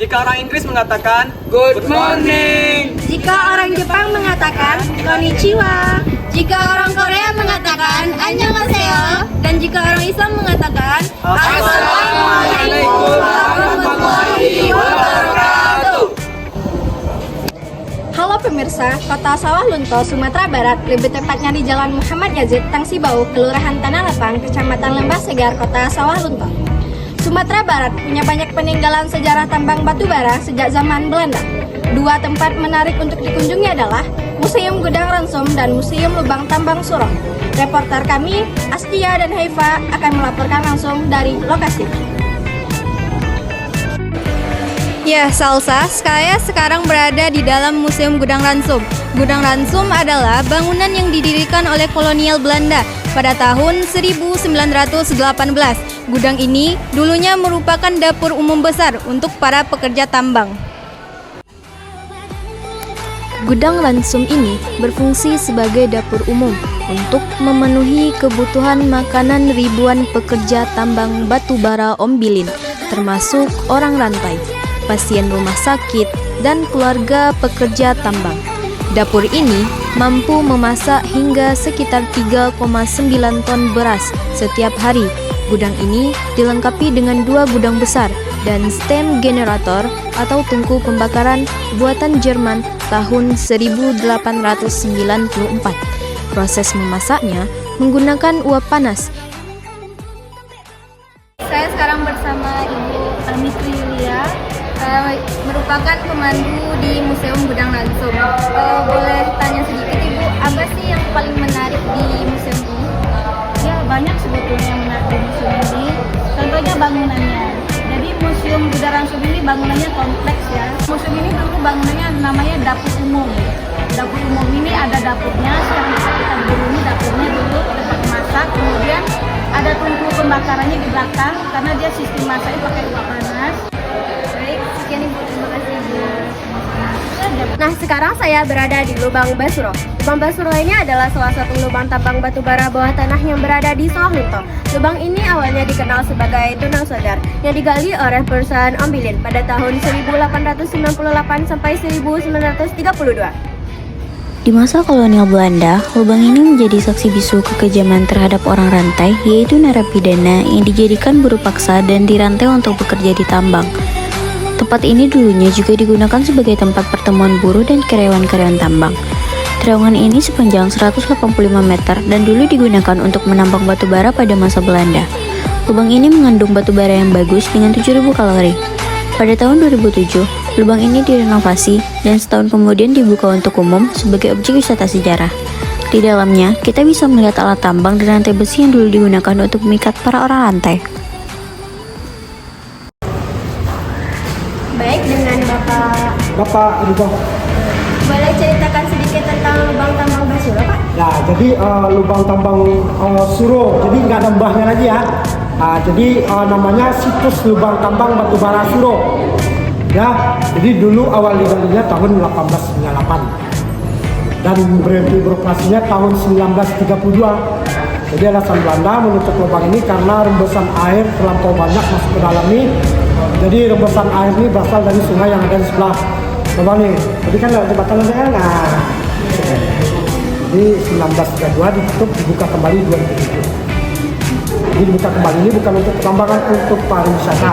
Jika orang Inggris mengatakan good morning. Jika orang Jepang mengatakan konnichiwa. Jika orang Korea mengatakan annyeonghaseyo. Dan jika orang Islam mengatakan Assalamualaikum warahmatullahi wabarakatuh. Halo pemirsa, Kota Sawah Lunto, Sumatera Barat, lebih tepatnya di Jalan Muhammad Yazid, Tangsibau, Kelurahan Tanah Lapang, Kecamatan Lembah Segar, Kota Sawah Lunto. Sumatera Barat punya banyak peninggalan sejarah tambang batu bara sejak zaman Belanda. Dua tempat menarik untuk dikunjungi adalah Museum Gudang Ransom dan Museum Lubang Tambang Suro. Reporter kami, Astia dan Haifa, akan melaporkan langsung dari lokasi. Ya, Salsa, saya sekarang berada di dalam Museum Gudang Ransom. Gudang Ransom adalah bangunan yang didirikan oleh kolonial Belanda pada tahun 1918. Gudang ini dulunya merupakan dapur umum besar untuk para pekerja tambang. Gudang Ransom ini berfungsi sebagai dapur umum untuk memenuhi kebutuhan makanan ribuan pekerja tambang batu bara Ombilin, termasuk orang rantai, pasien rumah sakit, dan keluarga pekerja tambang. Dapur ini mampu memasak hingga sekitar 3,9 ton beras setiap hari. Gudang ini dilengkapi dengan 2 gudang besar dan steam generator atau tungku pembakaran buatan Jerman tahun 1894. Proses memasaknya menggunakan uap panas. Saya sekarang bersama Ibu Mitri Yulia, merupakan pemandu di Museum Gudang Ransom. Boleh tanya sedikit Ibu, apa sih yang paling menarik di museum ini? Ya, banyak sebetulnya yang menarik di museum ini. Contohnya bangunannya. Jadi Museum Gudang Ransom ini bangunannya kompleks ya. Museum ini dulu bangunannya namanya dapur umum. Dapur umum ini ada dapurnya, yang bisa kita berdiri ini dapurnya dulu tempat masak. Kemudian ada tungku pembakarannya di belakang karena dia sistem masaknya pakai uap panas. Baik, sekian Ibu, terima kasih Ibu. Nah, sekarang saya berada di Lubang Basuro. Lubang Basuro ini adalah salah satu lubang tambang batu bara bawah tanah yang berada di Sawah Lunto. Lubang ini awalnya dikenal sebagai tunnel sodar yang digali oleh perusahaan Ombilin pada tahun 1898 sampai 1932. Di masa kolonial Belanda, lubang ini menjadi saksi bisu kekejaman terhadap orang rantai, yaitu narapidana yang dijadikan buruh paksa dan dirantai untuk bekerja di tambang. Tempat ini dulunya juga digunakan sebagai tempat pertemuan buruh dan karyawan-karyawan tambang. Terowongan ini sepanjang 185 meter dan dulu digunakan untuk menambang batu bara pada masa Belanda. Lubang ini mengandung batu bara yang bagus dengan 7.000 kalori. Pada tahun 2007, lubang ini direnovasi dan setahun kemudian dibuka untuk umum sebagai objek wisata sejarah. Di dalamnya, kita bisa melihat alat tambang dan rantai besi yang dulu digunakan untuk mengikat para orang rantai. Baik, dengan Bapak Ridho. boleh ceritakan sedikit tentang lubang tambang Basuro, Pak? Nah, jadi lubang tambang Suro, jadi nggak ada mbahnya lagi ya. Jadi namanya situs lubang tambang batu bara Suro. Ya, jadi dulu awal digalinya tahun 1898 dan berhenti beroperasinya tahun 1932. Jadi alasan Belanda menutup lubang ini karena rembesan air terlampau banyak masuk ke dalam ini. Jadi rembesan air ini berasal dari sungai yang ada di sebelah lubang ini. Jadi kan lewat jembatan ada. Nah, jadi 1932 ditutup, dibuka kembali 2007. Jadi dibuka kembali ini bukan untuk pertambangan, untuk pariwisata.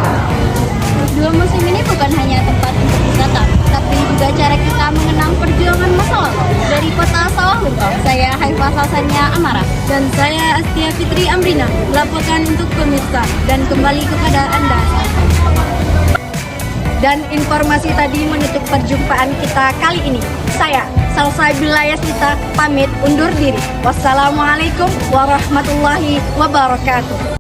Dua museum ini bukan hanya tempat untuk wisata, tapi juga cara kita mengenang perjuangan masa lalu. Dari Kota Sawah Lunto, saya Haifa Salsania Amara. Dan saya Astia Fitri Amrina, melaporkan untuk pemirsa dan kembali kepada Anda. Dan informasi tadi menutup perjumpaan kita kali ini. Saya, Salsabila Yasita, pamit undur diri. Wassalamualaikum warahmatullahi wabarakatuh.